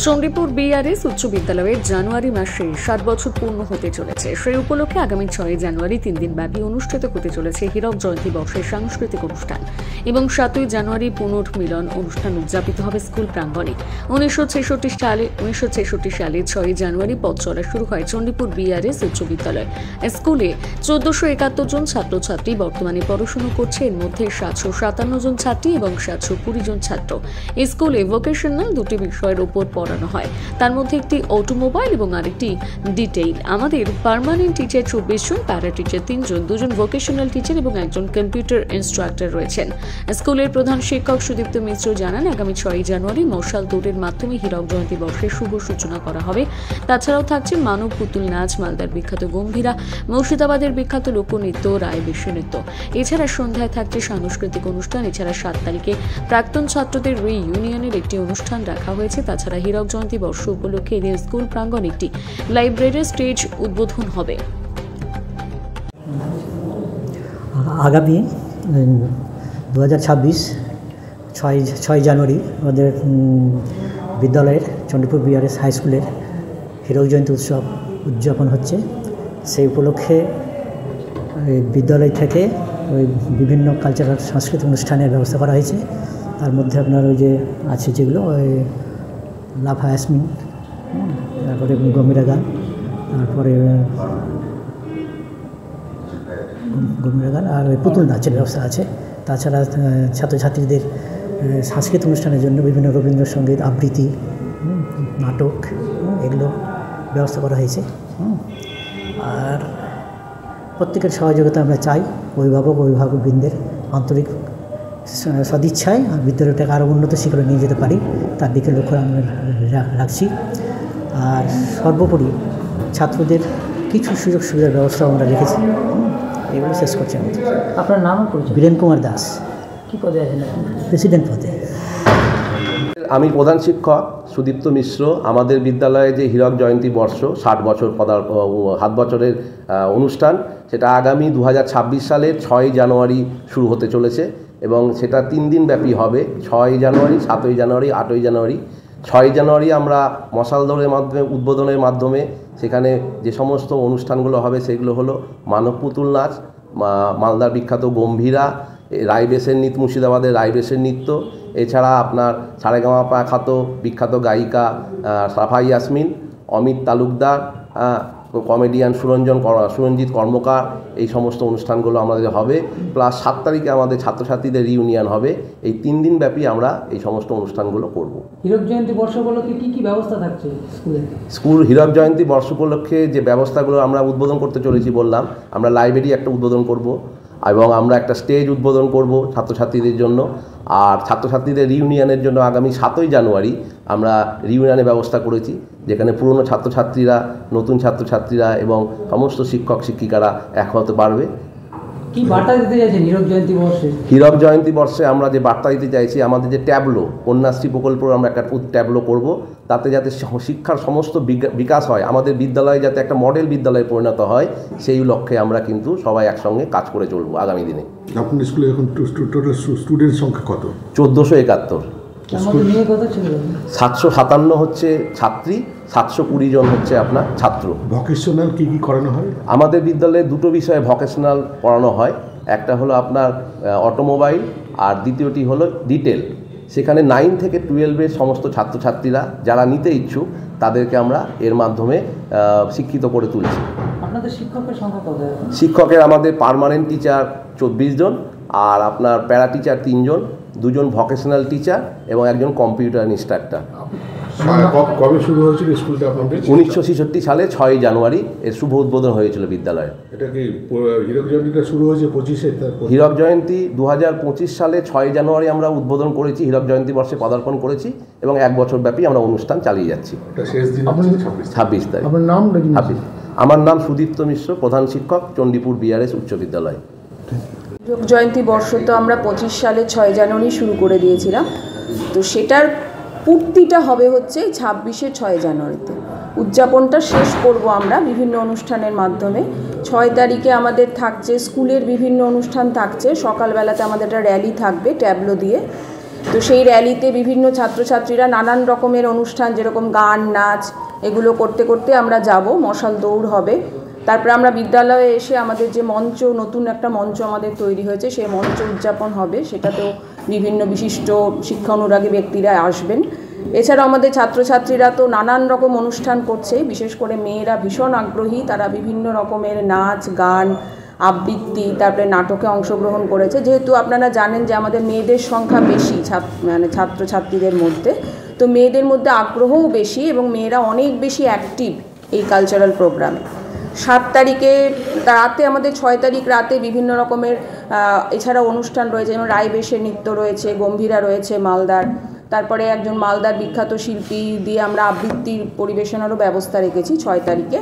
Chandipur BRS উচ্চ বিদ্যালয়ের জানুয়ারি মাসে 7 বছর পূর্ণ হতে চলেছে। সেই উপলক্ষে আগামী 6 জানুয়ারি 3 দিন ব্যাপী অনুষ্ঠিত হতে চলেছে হীরক জয়ন্তী বর্ষের সাংস্কৃতিক অনুষ্ঠান এবং 7 জানুয়ারি পুনর্মিলন অনুষ্ঠান উদযাপিত হবে স্কুল প্রাঙ্গণে। 1966 সালে 6 জানুয়ারি পথ চলা শুরু হয় চণ্ডীপুর বিআরএস উচ্চ বিদ্যালয়। স্কুলে 1471 জন ছাত্রছাত্রী বর্তমানে পড়াশোনা করছে। এর মধ্যে 757 জন ছাত্রী এবং 720 জন ছাত্র। এই স্কুলে ভোকেশনাল দুটি বিষয়ের উপর পড়ানো হয়, তার মধ্যে একটি অটোমোবাইল এবং আরেকটি ডিটেইল। আমাদের পার্মানেন্ট টিচার 24 জন, প্যারা টিচার 3 জন, 2 জন ভোকেশনাল টিচার এবং একজন কম্পিউটার ইনস্ট্রাক্টর রয়েছেন। স্কুলের প্রধান শিক্ষক সুদীপ্ত মিশ্র জানান, আগামী 6 জানুয়ারি মশাল দৌড়ের মাধ্যমে হীরক জয়ন্তী বর্ষের শুভ সূচনা করা হবে। তাছাড়াও থাকছে মানব পুতুল নাচ, মালদার বিখ্যাত গম্ভীরা, মুর্শিদাবাদের বিখ্যাত লোকনৃত্য, রায়বেশী নৃত্য। এছাড়া সন্ধ্যায় থাকছে সাংস্কৃতিক অনুষ্ঠান। এছাড়া 7 তারিখে প্রাক্তন ছাত্রদের রিইউনিয়নের একটি অনুষ্ঠান রাখা হয়েছে। তাছাড়া হীরক জয়ন্তী বর্ষ উপলক্ষে এদিন স্কুল প্রাঙ্গণে একটি লাইব্রেরি স্টেজ উদ্বোধন হবে। আগামী 2026 6 জানুয়ারি আমাদের বিদ্যালয়ের চণ্ডীপুর বিআরএস হাই স্কুলের হীরক জয়ন্তী উৎসব উদযাপন হচ্ছে। সেই উপলক্ষে বিদ্যালয় থেকে বিভিন্ন কালচারাল সাংস্কৃতিক অনুষ্ঠানের ব্যবস্থা করা হয়েছে। তার মধ্যে আপনার ওই যে আছে যেগুলো ওই লাফা ইয়াসমিন, তারপরে গম্ভীরা গান, তারপরে আর ওই পুতুল নাচের ব্যবস্থা আছে। তাছাড়া ছাত্রছাত্রীদের সাংস্কৃতিক অনুষ্ঠানের জন্য বিভিন্ন রবীন্দ্রসঙ্গীত, আবৃত্তি, নাটক এগুলো ব্যবস্থা করা হয়েছে। আর প্রত্যেকের সহযোগিতা আমরা চাই, অভিভাবকবৃন্দের আন্তরিক সদিচ্ছায় বিদ্যালয়টাকে আরও উন্নত শিখরে নিয়ে যেতে পারি, তার দিকে লক্ষ্য আমরা রাখছি। আর সর্বোপরি ছাত্রদের কিছু সুযোগ সুবিধার ব্যবস্থা আমরা রেখেছি। এগুলো শেষ করছি। আপনার নাম পরিচয়? বীরেন কুমার দাস। কী পদে আছেন? প্রেসিডেন্ট পদে। আমি প্রধান শিক্ষক সুদীপ্ত মিশ্র। আমাদের বিদ্যালয়ে যে হীরক জয়ন্তী বর্ষ 7 বছরের অনুষ্ঠান, সেটা আগামী 2026 সালের 6 জানুয়ারি শুরু হতে চলেছে এবং সেটা 3 দিন ব্যাপী হবে। 6 জানুয়ারি, 7 জানুয়ারি, 8 জানুয়ারি। 6 জানুয়ারি আমরা মশাল দৌড়ের মাধ্যমে উদ্বোধনের মাধ্যমে সেখানে যে সমস্ত অনুষ্ঠানগুলো হবে সেগুলো হলো মানব পুতুল নাচ, মালদার বিখ্যাত গম্ভীরা, রায়বেশের নৃত্য, মুর্শিদাবাদের রায়বেশের নৃত্য। এছাড়া আপনার সারেগামাপা খ্যাত বিখ্যাত গায়িকা সাফা ইয়াসমিন, অমিত তালুকদার, কমেডিয়ান সুরঞ্জিত কর্মকার, এই সমস্ত অনুষ্ঠানগুলো আমাদের হবে। প্লাস 7 তারিখে আমাদের ছাত্রছাত্রীদের রিউনিয়ন হবে। এই 3 দিন ব্যাপী আমরা এই সমস্ত অনুষ্ঠানগুলো করব। হীরক জয়ন্তী বর্ষ উপলক্ষে কী ব্যবস্থা থাকছে স্কুল হীরক জয়ন্তী বর্ষ উপলক্ষে যে ব্যবস্থাগুলো আমরা উদ্বোধন করতে চলেছি বললাম, আমরা লাইব্রেরি একটা উদ্বোধন করব এবং আমরা একটা স্টেজ উদ্বোধন করব ছাত্রছাত্রীদের জন্য। আর ছাত্রছাত্রীদের রিউনিয়নের জন্য আগামী 7 জানুয়ারি আমরা রিউনিয়নের ব্যবস্থা করেছি, যেখানে পুরনো ছাত্রছাত্রীরা, নতুন ছাত্রছাত্রীরা এবং সমস্ত শিক্ষক শিক্ষিকারা এক হতে পারবে। কি বার্তা দিতে চাইছেন হীরক জয়ন্তী বর্ষে? হীরক জয়ন্তী বর্ষে আমরা যে বার্তা দিতে চাইছি, আমাদের যে ট্যাবলো, কন্যাশ্রী প্রকল্পের আমরা একটা ট্যাবলো করব, তাতে যাতে শিক্ষার সমস্ত বিকাশ হয়, আমাদের বিদ্যালয় যাতে একটা মডেল বিদ্যালয়ে পরিণত হয়, সেই লক্ষ্যে আমরা কিন্তু সবাই একসঙ্গে কাজ করে চলবো আগামী দিনে। আপনার স্কুলে এখন টোটাল স্টুডেন্ট সংখ্যা কত? 1471। 757 হচ্ছে ছাত্রী, 720 জন হচ্ছে আপনার ছাত্র। ভোকেশনাল কী করানো হয়? আমাদের বিদ্যালয়ে 2টো বিষয়ে ভোকেশনাল পড়ানো হয়। একটা হলো আপনার অটোমোবাইল আর দ্বিতীয়টি হলো ডিটেল। সেখানে 9 থেকে 12-এর সমস্ত ছাত্রছাত্রীরা যারা নিতে ইচ্ছুক তাদেরকে আমরা এর মাধ্যমে শিক্ষিত করে তুলছি। আপনাদের শিক্ষকের সংখ্যা কত? শিক্ষকের আমাদের পার্মানেন্ট টিচার 24 জন, আর আপনার প্যারা টিচার 3 জন, 2 জন ভোকেশনাল টিচার এবং একজন কম্পিউটার ইনস্ট্রাক্টর। কবে শুরু হয়েছিল স্কুলটা আপনাদের? 1966 সালে 6 জানুয়ারি এর শুভ উদ্বোধন হয়েছিল বিদ্যালয়ে। এটা কি হীরক জয়ন্তীটা শুরু হয়েছে 25-এ? হীরক জয়ন্তী 2025 সালে 6 জানুয়ারি আমরা উদ্বোধন করেছি, হীরক জয়ন্তী বর্ষে পদার্পণ করেছি এবং 1 বছর ব্যাপী আমরা অনুষ্ঠান চালিয়ে যাচ্ছি। শেষ দিন 26 তারিখ। আপনার নাম? আমার নাম সুদীপ্ত মিশ্র, প্রধান শিক্ষক, চণ্ডীপুর বিআরএস উচ্চ বিদ্যালয়। হীরক জয়ন্তী বর্ষ তো আমরা 25 সালে 6 জানুয়ারি শুরু করে দিয়েছিলাম, তো সেটার পূর্তিটা হবে হচ্ছে 26-এ 6 জানুয়ারিতে। উদযাপনটা শেষ করব আমরা বিভিন্ন অনুষ্ঠানের মাধ্যমে। 6 তারিখে আমাদের থাকছে স্কুলের বিভিন্ন অনুষ্ঠান থাকছে। সকালবেলাতে আমাদের একটা র্যালি থাকবে ট্যাবলো দিয়ে। তো সেই র্যালিতে বিভিন্ন ছাত্রছাত্রীরা নানান রকমের অনুষ্ঠান, যেরকম গান, নাচ, এগুলো করতে করতে আমরা যাব। মশাল দৌড় হবে। তারপরে আমরা বিদ্যালয়ে এসে আমাদের যে মঞ্চ, নতুন একটা মঞ্চ আমাদের তৈরি হয়েছে, সেই মঞ্চ উদযাপন হবে। সেটাতেও বিভিন্ন বিশিষ্ট শিক্ষা অনুরাগী ব্যক্তিরা আসবেন। এছাড়াও আমাদের ছাত্রছাত্রীরা তো নানান রকম অনুষ্ঠান করছে, বিশেষ করে মেয়েরা ভীষণ আগ্রহী। তারা বিভিন্ন রকমের নাচ, গান, আবৃত্তি, তারপরে নাটকে অংশগ্রহণ করেছে। যেহেতু আপনারা জানেন যে আমাদের মেয়েদের সংখ্যা বেশি ছাত্রছাত্রীদের মধ্যে, তো মেয়েদের মধ্যে আগ্রহও বেশি এবং মেয়েরা অনেক বেশি অ্যাক্টিভ এই কালচারাল প্রোগ্রামে। 7 তারিখে রাতে, আমাদের 6 তারিখ রাতে বিভিন্ন রকমের এছাড়া অনুষ্ঠান রয়েছে, যেমন রায়বেশের নৃত্য রয়েছে, গম্ভীরা রয়েছে মালদার। তারপরে একজন মালদার বিখ্যাত শিল্পী দিয়ে আমরা আবৃত্তির পরিবেশনারও ব্যবস্থা রেখেছি 6 তারিখে।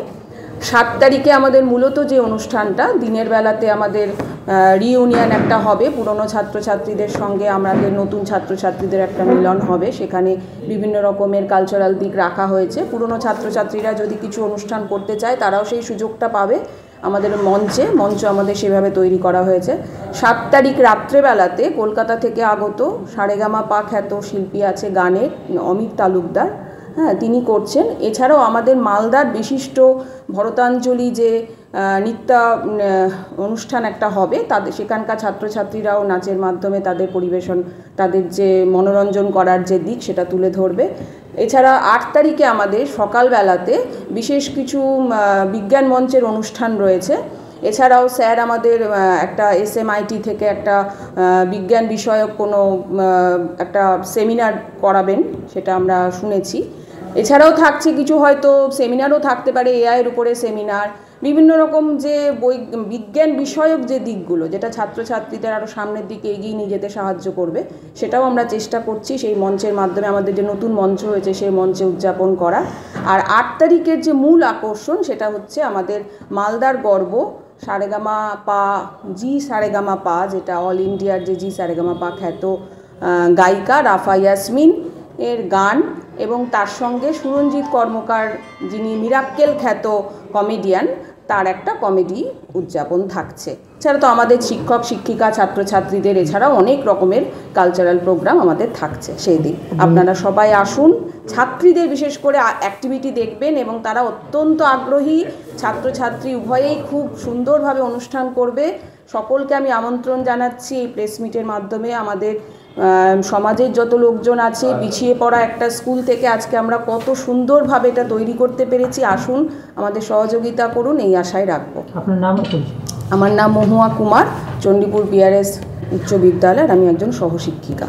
7 তারিখে আমাদের মূলত যে অনুষ্ঠানটা, দিনের বেলাতে আমাদের রিইউনিয়ন একটা হবে পুরনো ছাত্রছাত্রীদের সঙ্গে, আমাদের নতুন ছাত্রছাত্রীদের একটা মিলন হবে। সেখানে বিভিন্ন রকমের কালচারাল দিক রাখা হয়েছে। পুরনো ছাত্রছাত্রীরা যদি কিছু অনুষ্ঠান করতে চায়, তারাও সেই সুযোগটা পাবে আমাদের মঞ্চ আমাদের সেভাবে তৈরি করা হয়েছে। 7 তারিখ রাত্রেবেলাতে কলকাতা থেকে আগত সারেগামাপা খ্যাত শিল্পী আছে গানের, অমিত তালুকদার, হ্যাঁ, তিনি করছেন। এছাড়াও আমাদের মালদার বিশিষ্ট ভরতাঞ্জলি যে নৃত্য অনুষ্ঠান একটা হবে, তাদের সেখানকার ছাত্রছাত্রীরাও নাচের মাধ্যমে তাদের পরিবেশন, তাদের যে মনোরঞ্জন করার যে দিক, সেটা তুলে ধরবে। এছাড়া 8 তারিখে আমাদের সকালবেলাতে বিশেষ কিছু বিজ্ঞান মঞ্চের অনুষ্ঠান রয়েছে। এছাড়াও স্যার আমাদের একটা SMIT থেকে একটা বিজ্ঞান বিষয়ক কোনো একটা সেমিনার করাবেন, সেটা আমরা শুনেছি। এছাড়াও থাকছে কিছু, হয়তো সেমিনারও থাকতে পারে, এআইয়ের উপরে সেমিনার, বিভিন্ন রকম যে বিজ্ঞান বিষয়ক যে দিকগুলো, যেটা ছাত্রছাত্রীদের আরও সামনের দিকে এগিয়ে নিয়ে যেতে সাহায্য করবে, সেটাও আমরা চেষ্টা করছি সেই মঞ্চের মাধ্যমে, আমাদের যে নতুন মঞ্চ হয়েছে সেই মঞ্চে উদযাপন করা। আর 8 তারিখের যে মূল আকর্ষণ, সেটা হচ্ছে আমাদের মালদার গর্ব সারেগামাপা, সারেগামাপা, যেটা অল ইন্ডিয়ার যে সারেগামাপা খ্যাত গায়িকা রাফা ইয়াসমিন এর গান, এবং তার সঙ্গে সুরঞ্জিত কর্মকার, যিনি মিরাক্কেল খ্যাত কমেডিয়ান, তার একটা কমেডি উদযাপন থাকছে। এছাড়া তো আমাদের শিক্ষক শিক্ষিকা ছাত্রছাত্রীদের এছাড়াও অনেক রকমের কালচারাল প্রোগ্রাম আমাদের থাকছে সেই দিন। আপনারা সবাই আসুন, ছাত্রীদের বিশেষ করে অ্যাক্টিভিটি দেখবেন, এবং তারা অত্যন্ত আগ্রহী। ছাত্রছাত্রী উভয়েই খুব সুন্দরভাবে অনুষ্ঠান করবে। সকলকে আমি আমন্ত্রণ জানাচ্ছি এই প্রেস মিটের মাধ্যমে। আমাদের সমাজের যত লোকজন আছে, পিছিয়ে পড়া একটা স্কুল থেকে আজকে আমরা কত সুন্দরভাবে এটা তৈরি করতে পেরেছি। আসুন, আমাদের সহযোগিতা করুন, এই আশায় রাখবো। আপনার নাম? আমার নাম মহুয়া কুমার, চণ্ডীপুর BRS উচ্চ বিদ্যালয়ের আমি একজন সহশিক্ষিকা।